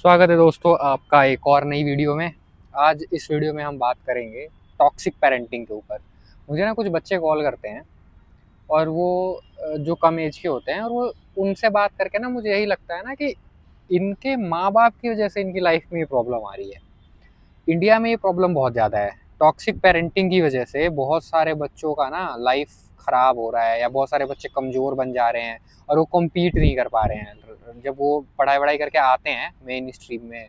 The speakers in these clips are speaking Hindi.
स्वागत है दोस्तों आपका एक और नई वीडियो में। आज इस वीडियो में हम बात करेंगे टॉक्सिक पेरेंटिंग के ऊपर। मुझे ना कुछ बच्चे कॉल करते हैं और वो जो कम एज के होते हैं और वो उनसे बात करके ना मुझे यही लगता है ना कि इनके माँ बाप की वजह से इनकी लाइफ में ये प्रॉब्लम आ रही है। इंडिया में ये प्रॉब्लम बहुत ज़्यादा है। टॉक्सिक पेरेंटिंग की वजह से बहुत सारे बच्चों का ना लाइफ ख़राब हो रहा है या बहुत सारे बच्चे कमज़ोर बन जा रहे हैं और वो कम्पीट नहीं कर पा रहे हैं। जब वो पढ़ाई वढ़ाई करके आते हैं मेन स्ट्रीम में,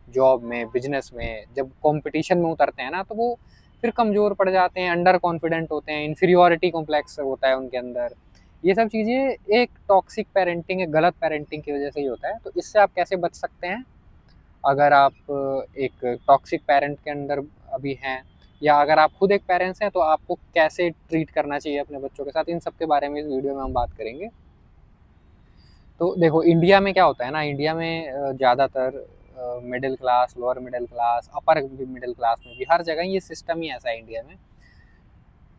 जॉब में, बिजनेस में, जब कंपटीशन में उतरते हैं ना तो वो फिर कमज़ोर पड़ जाते हैं, अंडर कॉन्फिडेंट होते हैं, इन्फीरियोरिटी कॉम्प्लेक्स होता है उनके अंदर। ये सब चीज़ें एक टॉक्सिक पेरेंटिंग, एक गलत पेरेंटिंग की वजह से ही होता है। तो इससे आप कैसे बच सकते हैं? अगर आप एक टॉक्सिक पेरेंट के अंदर अभी हैं या अगर आप खुद एक पेरेंट्स हैं तो आपको कैसे ट्रीट करना चाहिए अपने बच्चों के साथ, इन सब के बारे में इस वीडियो में हम बात करेंगे। तो देखो इंडिया में क्या होता है ना, इंडिया में ज़्यादातर middle class, lower middle class, upper middle class में भी हर जगह ये सिस्टम ही ऐसा है इंडिया में।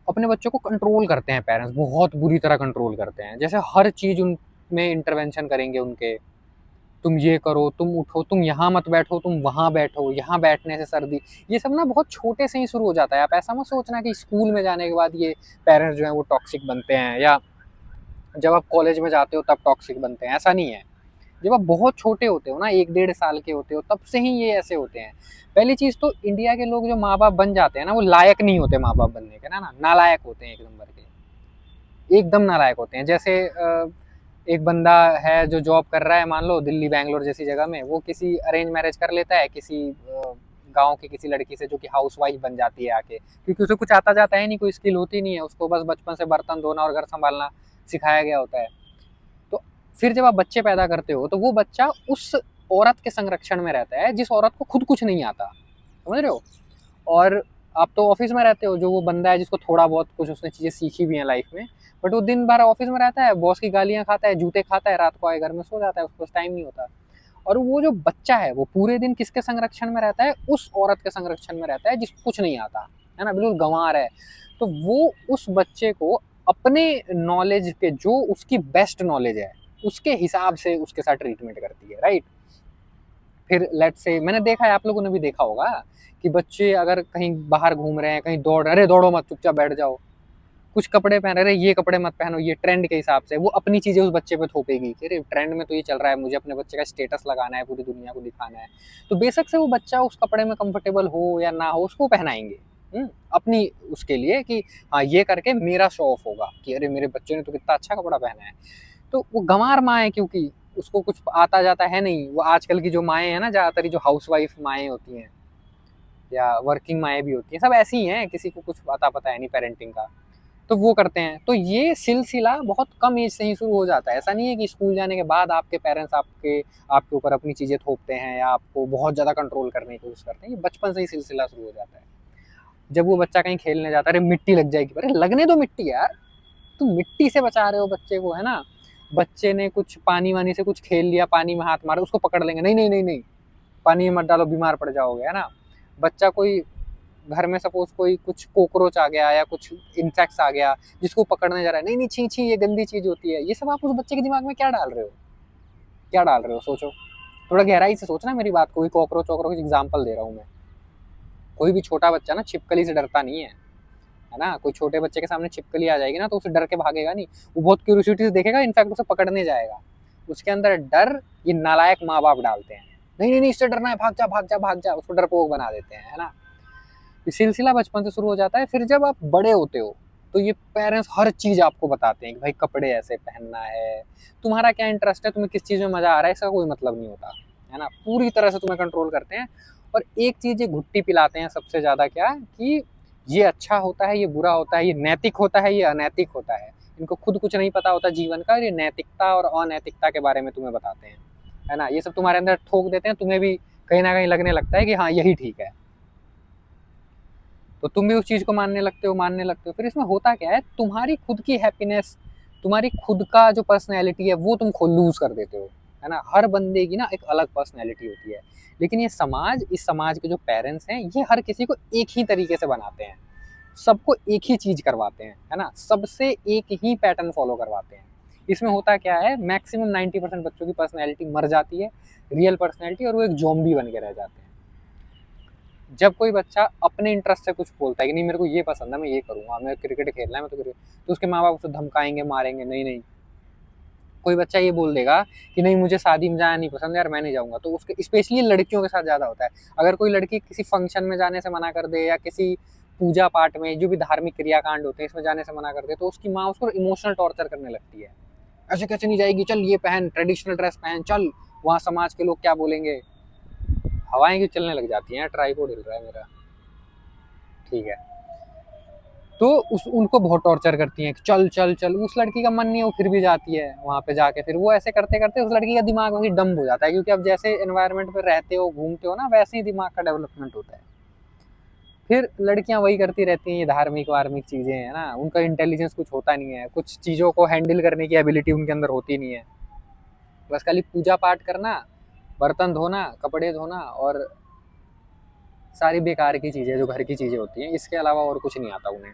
अपने बच्चों को कंट्रोल करते हैं पेरेंट्स, बहुत बुरी तरह कंट्रोल करते हैं। जैसे हर चीज़ उनमें इंटरवेंशन करेंगे उनके। तुम ये करो, तुम उठो, तुम यहाँ मत बैठो, तुम वहाँ बैठो, यहाँ बैठने से सर्दी। ये सब ना बहुत छोटे से ही शुरू हो जाता है। आप ऐसा मत सोचना कि स्कूल में जाने के बाद ये पेरेंट्स जो हैं वो टॉक्सिक बनते हैं या जब आप कॉलेज में जाते हो तब टॉक्सिक बनते हैं, ऐसा नहीं है। जब आप बहुत छोटे होते हो ना, 1 डेढ़ साल के होते हो, तब से ही ये ऐसे होते हैं। पहली चीज़ तो इंडिया के लोग जो माँ बाप बन जाते हैं ना, वो लायक नहीं होते माँ बाप बनने के, ना नालायक होते हैं, एक नंबर के, एकदम नालायक होते हैं। जैसे एक बंदा है जो जॉब कर रहा है, मान लो दिल्ली बैंगलोर जैसी जगह में, वो किसी अरेंज मैरिज कर लेता है किसी गांव की किसी लड़की से जो कि हाउस वाइफ बन जाती है आके, क्योंकि उसे कुछ आता जाता है नहीं, कोई स्किल होती नहीं है, उसको बस बचपन से बर्तन धोना और घर संभालना सिखाया गया होता है। तो फिर जब आप बच्चे पैदा करते हो तो वो बच्चा उस औरत के संरक्षण में रहता है जिस औरत को खुद कुछ नहीं आता, समझ रहे हो। और आप तो ऑफिस में रहते हो, जो वो बंदा है जिसको थोड़ा बहुत कुछ उसने चीज़ें सीखी भी हैं लाइफ में, बट वो दिन भर ऑफिस में रहता है, बॉस की गालियां खाता है, जूते खाता है, रात को आए घर में सो जाता है, उसको टाइम नहीं होता। और वो जो बच्चा है वो पूरे दिन किसके संरक्षण में रहता है? उस औरत के संरक्षण में रहता है जिसको कुछ नहीं आता है ना, बिल्कुल गंवार है। तो वो उस बच्चे को अपने नॉलेज के, जो उसकी बेस्ट नॉलेज है, उसके हिसाब से उसके साथ ट्रीटमेंट करती है, राइट। फिर लेट्स से मैंने देखा है, आप लोगों ने भी देखा होगा कि बच्चे अगर कहीं बाहर घूम रहे हैं, कहीं दौड़ रहे, अरे दौड़ो मत, चुपचाप बैठ जाओ। कुछ कपड़े पहन रहे, ये कपड़े मत पहनो, ये ट्रेंड के हिसाब से वो अपनी चीजें उस बच्चे पे थोपेगी कि अरे ट्रेंड में तो ये चल रहा है, मुझे अपने बच्चे का स्टेटस लगाना है, पूरी दुनिया को दिखाना है। तो बेशक से वो बच्चा उस कपड़े में कंफर्टेबल हो या ना हो, उसको पहनाएंगे अपनी उसके लिए कि हाँ ये करके मेरा शो ऑफ होगा कि अरे मेरे बच्चे ने तो कितना अच्छा कपड़ा पहना है। तो वो गंवार माँ है, क्योंकि उसको कुछ आता जाता है नहीं। वो आजकल की जो माएँ हैं ना, ज़्यादातर जो हाउस वाइफ माएँ होती हैं या वर्किंग माएँ भी होती हैं, सब ऐसी ही हैं, किसी को कुछ आता पता है नहीं पेरेंटिंग का। तो वो करते हैं। तो ये सिलसिला बहुत कम एज से ही शुरू हो जाता है। ऐसा नहीं है कि स्कूल जाने के बाद आपके पेरेंट्स आपके ऊपर अपनी चीज़ें थोपते हैं या आपको बहुत ज़्यादा कंट्रोल करने की कोशिश करते हैं। ये बचपन से ही सिलसिला शुरू हो जाता है। जब वो बच्चा कहीं खेलने जाता है, अरे मिट्टी लग जाएगी, अरे लगने दो मिट्टी यार, तुम मिट्टी से बचा रहे हो बच्चे को, है ना। बच्चे ने कुछ पानी वानी से कुछ खेल लिया, पानी में हाथ मारा, उसको पकड़ लेंगे, नहीं नहीं नहीं नहीं, पानी में मत डालो, बीमार पड़ जाओगे, है ना। बच्चा कोई घर में सपोज कोई कुछ कॉकरोच आ गया या कुछ इंसेक्ट्स आ गया जिसको पकड़ने जा रहा है, नहीं नहीं छी छी ये गंदी चीज होती है। ये सब आप उस बच्चे के दिमाग में क्या डाल रहे हो, क्या डाल रहे हो, सोचो। थोड़ा गहराई से सोचना मेरी बात को। कोई कॉकरोच वॉकरोच एग्जाम्पल दे रहा हूँ मैं। कोई भी छोटा बच्चा ना छिपकली से डरता नहीं है ना। कोई छोटे बच्चे के सामने छिपकली आ जाएगी ना तो उसे डर के भागेगा नहीं, वो बहुत क्यूरियोसिटी से देखेगा, इनफैक्ट उसे पकड़ने जाएगा। उसके अंदर डर ये नालायक माँ बाप डालते हैं। नहीं नहीं नहीं इससे डरना है, भाग जा भाग जा भाग जा, उसको डरपोक बना देते हैं, है ना। ये सिलसिला बचपन से शुरू हो जाता है। फिर जब आप बड़े होते हो तो ये पेरेंट्स हर चीज आपको बताते हैं कि भाई कपड़े ऐसे पहनना है, तुम्हारा क्या इंटरेस्ट है, तुम्हें किस चीज में मजा आ रहा है, इसका कोई मतलब नहीं होता, है ना। पूरी तरह से तुम्हें कंट्रोल करते हैं। और एक चीज ये घुट्टी पिलाते हैं सबसे ज्यादा, क्या कि ये अच्छा होता है, ये बुरा होता है, ये नैतिक होता है, ये अनैतिक होता है। इनको खुद कुछ नहीं पता होता जीवन का, ये नैतिकता और अनैतिकता के बारे में तुम्हें बताते हैं, है ना। ये सब तुम्हारे अंदर ठोक देते हैं, तुम्हें भी कहीं ना कहीं लगने लगता है कि हाँ यही ठीक है, तो तुम भी उस चीज को मानने लगते हो। फिर इसमें होता क्या है, तुम्हारी खुद की हैप्पीनेस, तुम्हारी खुद का जो पर्सनैलिटी है वो तुम खुद लूज कर देते हो, है ना। हर बंदे की ना एक अलग पर्सनैलिटी होती है, लेकिन ये समाज, इस समाज के जो पेरेंट्स हैं, ये हर किसी को एक ही तरीके से बनाते हैं, सबको एक ही चीज करवाते हैं, है ना, सबसे एक ही पैटर्न फॉलो करवाते हैं। इसमें होता क्या है, मैक्सिमम 90% बच्चों की पर्सनैलिटी मर जाती है, रियल पर्सनैलिटी, और वो एक ज़ॉम्बी बन के रह जाते हैं। जब कोई बच्चा अपने इंटरेस्ट से कुछ बोलता है कि नहीं मेरे को ये पसंद है, मैं ये करूँगा, मैं क्रिकेट खेलना है, मैं तो क्रिकेट, तो उसके माँ बाप उसे धमकाएंगे, मारेंगे, नहीं नहीं। कोई बच्चा ये बोल देगा कि नहीं मुझे शादी में जाना नहीं पसंद यार, मैं नहीं जाऊँगा, तो उसके स्पेशली लड़कियों के साथ ज़्यादा होता है। अगर कोई लड़की किसी फंक्शन में जाने से मना कर दे, या किसी पूजा पाठ में, जो भी धार्मिक क्रियाकांड होते हैं, इसमें जाने से मना कर दे, तो उसकी माँ उसको इमोशनल टॉर्चर करने लगती है। ऐसे कैसे नहीं जाएगी, चल ये पहन, ट्रेडिशनल ड्रेस पहन, चल वहाँ समाज के लोग क्या बोलेंगे। हवाएं क्यों चलने लग जाती हैं, ट्राइपॉड हिल रहा है मेरा, ठीक है। तो उनको बहुत टॉर्चर करती हैं कि चल चल चल, उस लड़की का मन नहीं है, वो फिर भी जाती है वहाँ पे। जाके फिर वो ऐसे करते करते उस लड़की का दिमाग वही डम्ब हो जाता है, क्योंकि अब जैसे एनवायरनमेंट में रहते हो, घूमते हो ना, वैसे ही दिमाग का डेवलपमेंट होता है। फिर लड़कियां वही करती रहती हैं, ये धार्मिक वार्मिक चीजें है ना, उनका इंटेलिजेंस कुछ होता नहीं है, कुछ चीजों को हैंडल करने की एबिलिटी उनके अंदर होती नहीं है। बस खाली पूजा पाठ करना, बर्तन धोना, कपड़े धोना, और सारी बेकार की चीजें जो घर की चीजें होती हैं, इसके अलावा और कुछ नहीं आता उन्हें,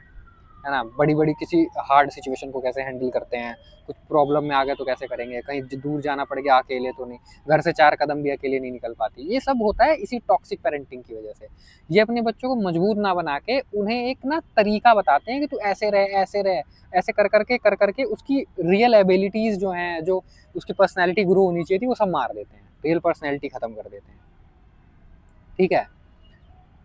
है ना। बड़ी बड़ी किसी हार्ड सिचुएशन को कैसे हैंडल करते हैं, कुछ प्रॉब्लम में आ गए तो कैसे करेंगे, कहीं दूर जाना पड़ गया अकेले तो नहीं, घर से 4 कदम भी अकेले नहीं निकल पाती। ये सब होता है इसी टॉक्सिक पेरेंटिंग की वजह से। ये अपने बच्चों को मजबूर ना बना के उन्हें एक ना तरीका बताते हैं कि तू ऐसे रह, ऐसे रह, ऐसे कर करके उसकी रियल एबिलिटीज जो हैं, जो उसकी पर्सनैलिटी ग्रो होनी चाहिए थी, वो सब मार देते हैं, रियल पर्सनैलिटी खत्म कर देते हैं, ठीक है।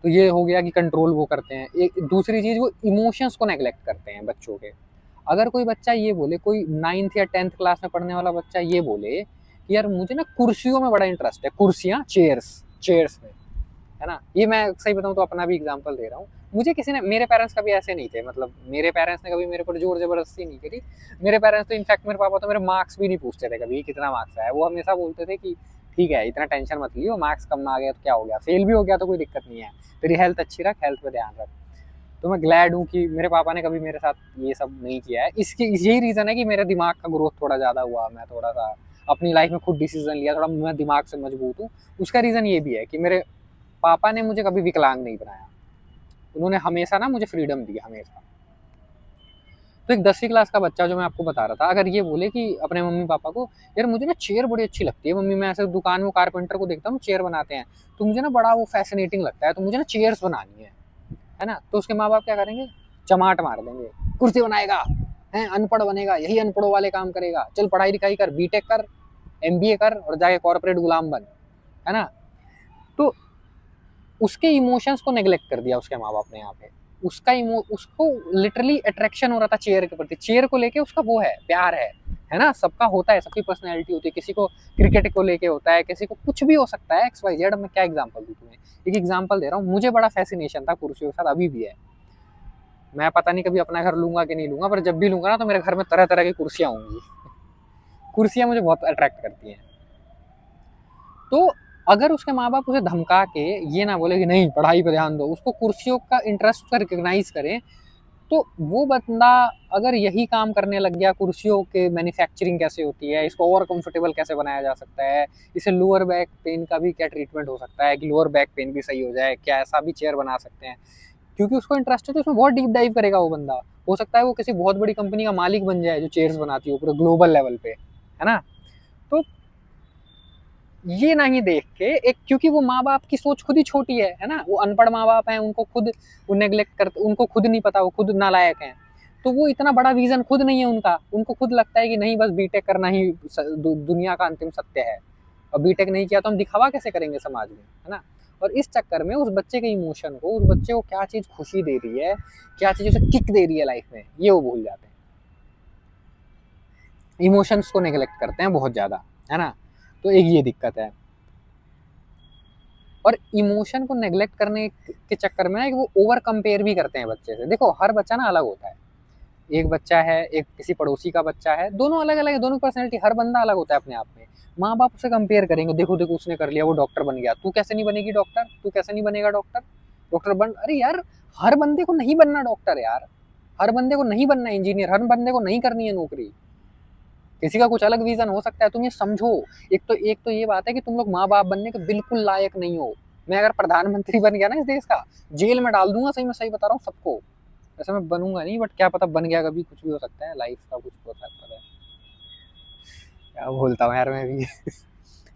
तो ये हो गया कि कंट्रोल वो करते हैं। एक दूसरी चीज़, वो इमोशंस को नेग्लेक्ट करते हैं बच्चों के। अगर कोई बच्चा ये बोले, कोई 9th या 10th क्लास में पढ़ने वाला बच्चा ये बोले कि यार मुझे ना कुर्सियों में बड़ा इंटरेस्ट है, कुर्सियाँ, चेयर्स, चेयर्स में, है ना। ये मैं सही बताऊँ तो अपना भी एग्जांपल दे रहा हूँ। मुझे किसी ने, मेरे पेरेंट्स कभी ऐसे नहीं थे, मतलब मेरे पेरेंट्स ने कभी मेरे पर जोर जबरदस्ती नहीं करी। मेरे पेरेंट्स तो इनफैक्ट, मेरे पापा तो मेरे मार्क्स भी नहीं पूछते थे कभी कितना मार्क्स आया। वो हमेशा बोलते थे कि ठीक है, इतना टेंशन मत लियो, मार्क्स कम आ गया तो क्या हो गया, फेल भी हो गया तो कोई दिक्कत नहीं है, तेरी हेल्थ अच्छी रख, हेल्थ पे ध्यान रख। तो मैं ग्लैड हूँ कि मेरे पापा ने कभी मेरे साथ ये सब नहीं किया है। इसकी यही रीज़न है कि मेरे दिमाग का ग्रोथ थोड़ा ज़्यादा हुआ, मैं थोड़ा सा अपनी लाइफ में खुद डिसीजन लिया, थोड़ा मैं दिमाग से मजबूत हूँ। उसका रीज़न ये भी है कि मेरे पापा ने मुझे कभी विकलांग नहीं बनाया, उन्होंने हमेशा ना मुझे फ्रीडम दी, हमेशा। तो एक 10वीं क्लास का बच्चा जो मैं आपको बता रहा था, अगर ये बोले कि अपने मम्मी पापा को यार मुझे ना चेयर बड़ी अच्छी लगती है मम्मी, मैं ऐसे दुकान में कारपेंटर को देखता हूँ चेयर बनाते हैं, तो मुझे ना बड़ा वो फैसिनेटिंग लगता है, तो मुझे ना चेयर्स बनानी है ना। तो उसके माँ बाप क्या करेंगे, चमाट मार देंगे, कुर्सी बनाएगा, है अनपढ़ बनेगा, यही अनपढ़ों वाले काम करेगा, चल पढ़ाई लिखाई कर, बीटेक कर, एमबीए कर, और जाके कॉर्पोरेट गुलाम बन, है ना। तो उसके इमोशंस को नेग्लेक्ट कर दिया उसके माँ बाप ने यहाँ पे। उसको लिटरली अट्रैक्शन हो रहा था चेयर के प्रति, चेयर को लेके उसका वो है, प्यार है ना। सबका होता है, सबकी पर्सनैलिटी होती है, किसी को क्रिकेट को लेके होता है, किसी को कुछ भी हो सकता है, XYZ। मैं क्या एग्जांपल दूं तुम्हें, एक एग्जांपल दे रहा हूँ। मुझे बड़ा फैसिनेशन था कुर्सियों के साथ, अभी भी है। मैं पता नहीं कभी अपना घर लूंगा कि नहीं लूंगा, पर जब भी लूंगा ना तो मेरे घर में तरह तरह की कुर्सियां होंगी। कुर्सियां मुझे बहुत अट्रैक्ट करती हैं। तो अगर उसके माँ बाप उसे धमका के ये ना बोले कि नहीं पढ़ाई पर ध्यान दो, उसको कुर्सियों का इंटरेस्ट का रिकग्नाइज करें, तो वो बंदा अगर यही काम करने लग गया, कुर्सियों के मैन्युफैक्चरिंग कैसे होती है, इसको और कंफर्टेबल कैसे बनाया जा सकता है, इसे लोअर बैक पेन का भी क्या ट्रीटमेंट हो सकता है कि लोअर बैक पेन भी सही हो जाए, क्या ऐसा भी चेयर बना सकते हैं, क्योंकि उसको इंटरेस्ट है तो उसमें बहुत डीप डाइव करेगा वो बंदा। हो सकता है वो किसी बहुत बड़ी कंपनी का मालिक बन जाए जो चेयर्स बनाती है पूरे ग्लोबल लेवल पे, है ना। तो ये नहीं देख के एक, क्योंकि वो माँ बाप की सोच खुद ही छोटी है ना, वो अनपढ़ माँ बाप हैं, उनको खुद वो नेग्लेक्ट करते, उनको खुद नहीं पता, वो खुद नालायक हैं। तो वो इतना बड़ा विजन खुद नहीं है उनका, उनको खुद लगता है कि नहीं बस बीटेक करना ही दुनिया का अंतिम सत्य है, और बीटेक नहीं किया तो हम दिखावा कैसे करेंगे समाज में, है ना। और इस चक्कर में उस बच्चे के इमोशन को, उस बच्चे को क्या चीज़ खुशी दे रही है, क्या चीज़ उसे किक दे रही है लाइफ में, ये वो भूल जाते हैं। इमोशंस को नेग्लेक्ट करते हैं बहुत ज़्यादा, है ना। तो एक ये दिक्कत है। और इमोशन को नेग्लेक्ट करने के चक्कर में वो ओवर कंपेयर भी करते हैं बच्चे से। देखो हर बच्चा ना अलग होता है, एक बच्चा है, एक किसी पड़ोसी का बच्चा है, दोनों अलग अलग है, दोनों पर्सनैलिटी, हर बंदा अलग होता है अपने आप में। माँ बाप उसे कंपेयर करेंगे, देखो देखो उसने कर लिया, वो डॉक्टर बन गया, तू कैसे नहीं बनेगी डॉक्टर, तू कैसे नहीं बनेगा डॉक्टर, डॉक्टर बन, अरे यार हर बंदे को नहीं बनना डॉक्टर यार, हर बंदे को नहीं बनना इंजीनियर, हर बंदे को नहीं करनी है नौकरी, किसी का कुछ अलग विजन हो सकता है, तुम ये समझो। एक तो ये बात है कि तुम लोग माँ बाप बनने के बिल्कुल लायक नहीं हो। मैं अगर प्रधानमंत्री बन गया ना इस देश का, जेल में डाल दूंगा, सही मैं सही बता रहा हूँ सबको। वैसे मैं बनूंगा नहीं, बट क्या पता बन गया, कभी कुछ भी हो सकता है, लाइफ का कुछ हो सकता है। क्या बोलता हूँ यार मैं भी।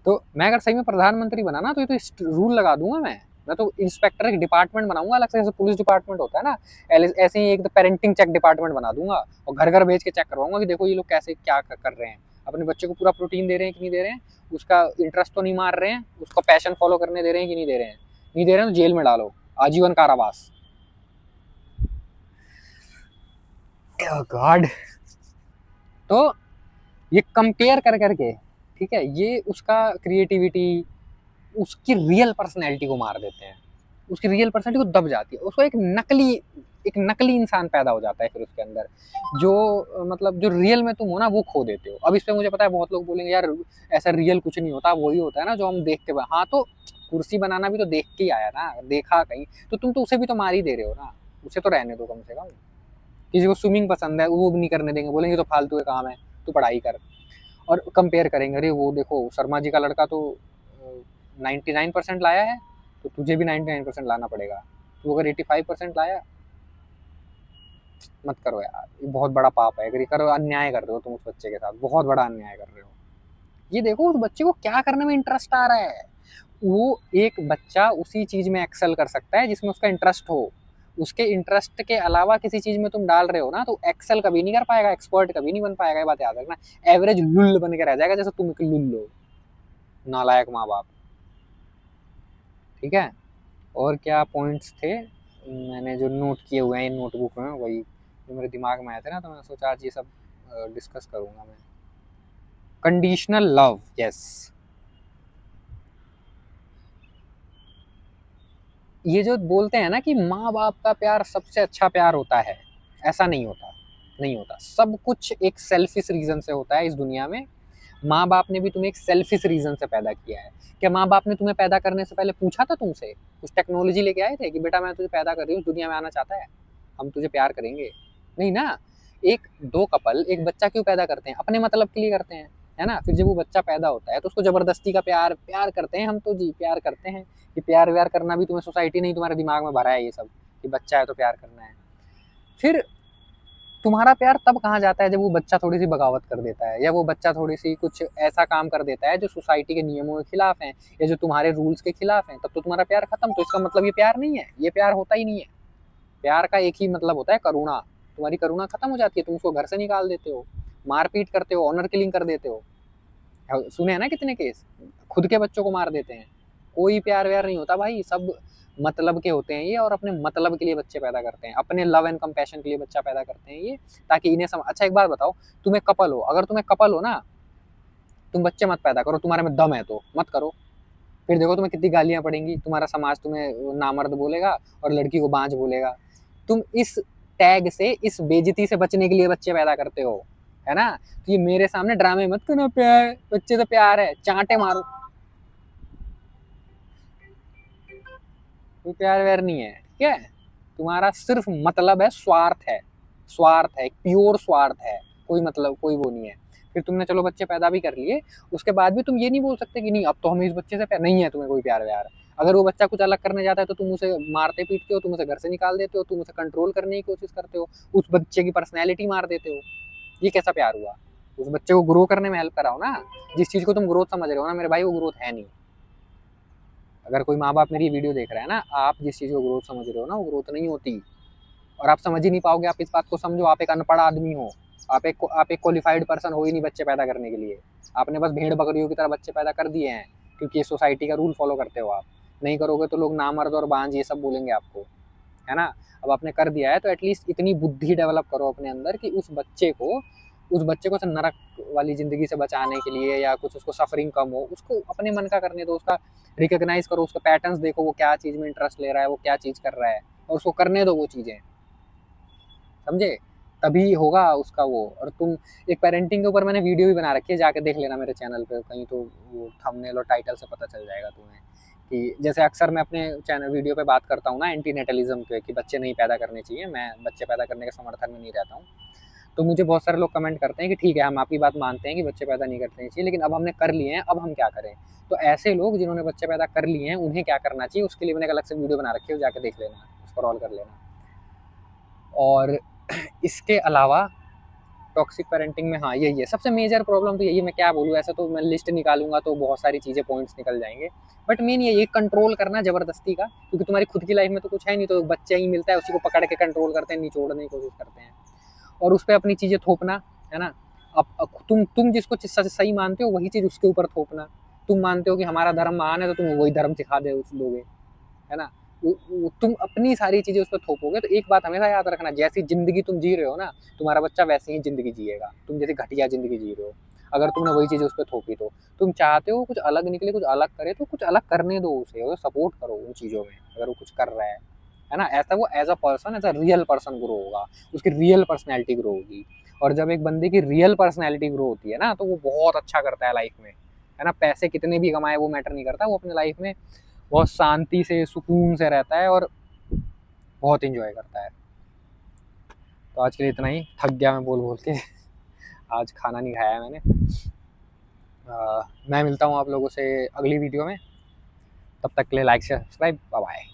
तो मैं अगर सही में प्रधानमंत्री बना ना, तो ये तो रूल लगा दूंगा मैं तो इंस्पेक्टर एक डिपार्टमेंट बनाऊंगा अलग से, जैसे पुलिस डिपार्टमेंट होता है ना, ऐसे ही एक पेरेंटिंग चेक डिपार्टमेंट बना दूंगा, और घर घर भेज के चेक करवाऊंगा कि देखो ये लोग कैसे क्या कर रहे हैं, अपने बच्चे को पूरा प्रोटीन दे रहे हैं कि नहीं दे रहे हैं, उसका इंटरेस्ट तो नहीं मार रहे हैं, उसको पैशन फॉलो करने दे रहे हैं कि नहीं दे रहे हैं, नहीं दे रहे हैं तो जेल में डालो, आजीवन कारावास। गॉड। तो ये कंपेयर कर करके, ठीक है, ये उसका क्रिएटिविटी, उसकी रियल पर्सनैलिटी को मार देते हैं, उसकी रियल पर्सनैलिटी को दब जाती है, उसको एक नकली इंसान पैदा हो जाता है फिर उसके अंदर, जो मतलब जो रियल में तुम हो ना वो खो देते हो। अब इस पे मुझे पता है बहुत लोग बोलेंगे यार ऐसा रियल कुछ नहीं होता, वही होता है ना जो हम देख के, हाँ तो कुर्सी बनाना भी तो देख के ही आया ना, देखा कहीं, तो तुम तो उसे भी तो मार ही दे रहे हो ना, उसे तो रहने दो कम से कम। किसी को स्विमिंग पसंद है वो भी नहीं करने देंगे, बोलेंगे तो फालतू का काम है, तू पढ़ाई कर। और कंपेयर करेंगे, अरे वो देखो शर्मा जी का लड़का तो 99% लाया है, तो तुझे भी 99% लाना पड़ेगा, तू अगर 85% लाया, मत करो यार, ये बहुत बड़ा पाप है, अगर ये करो अन्याय कर रहे हो तुम उस बच्चे के साथ, बहुत बड़ा अन्याय कर रहे हो। ये देखो उस बच्चे को क्या करने में इंटरेस्ट आ रहा है, वो एक बच्चा उसी चीज में एक्सेल कर सकता है जिसमें उसका इंटरेस्ट हो, उसके इंटरेस्ट के अलावा किसी चीज में तुम डाल रहे हो ना, तो एक्सेल कभी नहीं कर पाएगा, एक्सपर्ट कभी नहीं बन पाएगा, ये बात याद रखना। एवरेज लुल्ल बन के रह जाएगा, जैसे तुम एक लुल्ल हो, नालायक माँ बाप। ठीक है, और क्या पॉइंट्स थे मैंने जो नोट किए हुए हैं नोटबुक में, वही जो मेरे दिमाग में आए थे ना, तो मैंने सोचा आज ये सब डिस्कस करूंगा मैं। कंडीशनल लव, यस, ये जो बोलते हैं ना कि माँ बाप का प्यार सबसे अच्छा प्यार होता है, ऐसा नहीं होता, नहीं होता। सब कुछ एक सेल्फिश रीजन से होता है इस दुनिया में। माँ बाप ने भी तुम्हें एक सेल्फिश रीजन से पैदा किया है। क्या माँ बाप ने तुम्हें पैदा करने से पहले पूछा था तुमसे, कुछ टेक्नोलॉजी लेके आए थे कि बेटा मैं तुझे पैदा कर रही हूँ, दुनिया में आना चाहता है, हम तुझे प्यार करेंगे? नहीं ना। एक दो कपल एक बच्चा क्यों पैदा करते हैं? अपने मतलब के लिए करते हैं, है ना। फिर जब वो बच्चा पैदा होता है तो उसको जबरदस्ती का प्यार प्यार करते हैं हम, तो जी प्यार करते हैं। कि प्यार व्यार करना भी तुम्हें सोसाइटी नहीं तुम्हारे दिमाग में भरा है ये सब, कि बच्चा है तो प्यार करना है। फिर तुम्हारा प्यार तब कहाँ जाता है जब वो बच्चा थोड़ी सी बगावत कर देता है, या वो बच्चा थोड़ी सी कुछ ऐसा काम कर देता है जो सोसाइटी के नियमों के खिलाफ है, या जो तुम्हारे रूल्स के खिलाफ है, तब तो तुम्हारा प्यार खत्म। तो इसका मतलब ये प्यार नहीं है, ये प्यार होता ही नहीं है। प्यार का एक ही मतलब होता है, करुणा। तुम्हारी करुणा खत्म हो जाती है, तुम उसको घर से निकाल देते हो, मारपीट करते हो, ऑनर किलिंग कर देते हो। सुने हैं ना कितने केस, खुद के बच्चों को मार देते हैं। कोई प्यार व्यार नहीं होता भाई, सब मतलब के होते हैं ये, और अपने मतलब के लिए बच्चे पैदा करते हैं, अपने लव एंड कंपैशन के लिए बच्चा पैदा करते हैं ये, ताकि इन्हें अच्छा एक बात बताओ, तुम्हें कपल हो, अगर तुम्हें कपल हो ना, तुम बच्चे मत पैदा करो, तुम्हारे में दम है तो मत करो। फिर देखो तुम्हें कितनी गालियां पड़ेंगी, तुम्हारा समाज तुम्हें नामर्द बोलेगा और लड़की को बांझ बोलेगा। तुम इस टैग से, इस बेइज्जती से बचने के लिए बच्चे पैदा करते हो, है ना। तो ये मेरे सामने ड्रामे मत करना, प्यार बच्चे से प्यार है, चांटे मारो। कोई प्यार व्यार नहीं है, ठीक है। तुम्हारा सिर्फ मतलब है, स्वार्थ है, स्वार्थ है, प्योर स्वार्थ है, कोई मतलब कोई वो नहीं है। फिर तुमने चलो बच्चे पैदा भी कर लिए, उसके बाद भी तुम ये नहीं बोल सकते कि नहीं अब तो हमें इस बच्चे से प्यार नहीं है, तुम्हें कोई प्यार व्यार। अगर वो बच्चा कुछ अलग करने जाता है तो तुम उसे मारते पीटते हो, तुम उसे घर से निकाल देते हो, तुम उसे कंट्रोल करने की कोशिश करते हो, उस बच्चे की पर्सनैलिटी मार देते हो। ये कैसा प्यार हुआ? उस बच्चे को ग्रो करने में हेल्प कराओ ना। जिस चीज को तुम ग्रोथ समझ रहे हो ना मेरे भाई, वो ग्रोथ है नहीं। अगर कोई माँ बाप मेरी वीडियो देख रहा है ना, आप जिस चीज़ को ग्रोथ समझ रहे हो ना, वो ग्रोथ नहीं होती, और आप समझ ही नहीं पाओगे। आप इस बात को समझो, आप एक अनपढ़ आदमी हो, आप एक क्वालिफाइड पर्सन हो ही नहीं बच्चे पैदा करने के लिए। आपने बस भेड़ बकरियों की तरह बच्चे पैदा कर दिए हैं, क्योंकि ये सोसाइटी का रूल फॉलो करते हो आप। नहीं करोगे तो लोग नामर्द और बांझ ये सब बोलेंगे आपको, है ना। अब आपने कर दिया है तो एटलीस्ट इतनी बुद्धि डेवलप करो अपने अंदर कि उस बच्चे को नरक वाली जिंदगी से बचाने के लिए, या कुछ उसको सफरिंग कम हो, उसको अपने मन का करने दो, उसका रिकॉग्नाइज करो, उसका पैटर्न्स देखो, वो क्या चीज़ में इंटरेस्ट ले रहा है, वो क्या चीज़ कर रहा है, और उसको करने दो वो चीज़ें, समझे। तभी होगा उसका वो। और तुम एक पेरेंटिंग के ऊपर मैंने वीडियो भी बना रखी है, जाके देख लेना मेरे चैनल पे कहीं, तो वो थंबनेल और टाइटल से पता चल जाएगा तुम्हें। कि जैसे अक्सर मैं अपने चैनल वीडियो पे बात करता हूँ ना एंटी नेटलिज्म पे, कि बच्चे नहीं पैदा करने चाहिए, मैं बच्चे पैदा करने के समर्थन में नहीं रहता हूँ। तो मुझे बहुत सारे लोग कमेंट करते हैं कि ठीक है हम आपकी बात मानते हैं कि बच्चे पैदा नहीं करने चाहिए, लेकिन अब हमने कर लिए हैं, अब हम क्या करें। तो ऐसे लोग जिन्होंने बच्चे पैदा कर लिए हैं उन्हें क्या करना चाहिए, उसके लिए मैंने एक अलग से वीडियो बना रखी है, जाके देख लेना, स्क्रॉल कर लेना। और इसके अलावा टॉक्सिक पेरेंटिंग में हाँ यही है सबसे मेजर प्रॉब्लम, तो यही है। मैं क्या बोलूँ, ऐसा तो मैं लिस्ट निकालूंगा तो बहुत सारी चीज़ें पॉइंट्स निकल जाएंगे, बट मेन ये कंट्रोल करना ज़बरदस्ती का, क्योंकि तुम्हारी खुद की लाइफ में तो कुछ है नहीं, तो बच्चा ही मिलता है, उसी को पकड़ के कंट्रोल करते हैं, निचोड़ने की कोशिश करते हैं और उस पर अपनी चीज़ें थोपना, है ना। अब तुम जिसको सही मानते हो वही चीज़ उसके ऊपर थोपना। तुम मानते हो कि हमारा धर्म महान है तो तुम वही धर्म सिखा दे उस दोगे, है ना। तुम अपनी सारी चीज़ें उस पर थोपोगे, तो एक बात हमेशा याद रखना, जैसी ज़िंदगी तुम जी रहे हो ना, तुम्हारा बच्चा वैसे ही ज़िंदगी जिएगा। तुम जैसे घटिया ज़िंदगी जी रहे हो, अगर तुमने वही चीज़ें उस पर थोपी, तो तुम चाहते हो कुछ अलग निकले, कुछ अलग करे, तो कुछ अलग करने दो उसे, और सपोर्ट करो उन चीज़ों में अगर वो कुछ कर रहा है ना। ऐसा वो as a person, as a real person grow होगा, उसकी रियल पर्सनैलिटी ग्रो होगी। और जब एक बंदे की रियल पर्सनैलिटी ग्रो होती है ना, तो वो बहुत अच्छा करता है लाइफ में, है ना। पैसे कितने भी कमाए वो मैटर नहीं करता, वो अपने लाइफ में बहुत शांति से सुकून से रहता है और बहुत इंजॉय करता है। तो आज के लिए इतना ही, थक गया मैं बोल बोल के। आज खाना नहीं खाया है मैंने। मैं मिलता हूँ आप लोगों से अगली वीडियो में, तब तक के लिए like share subscribe, bye bye.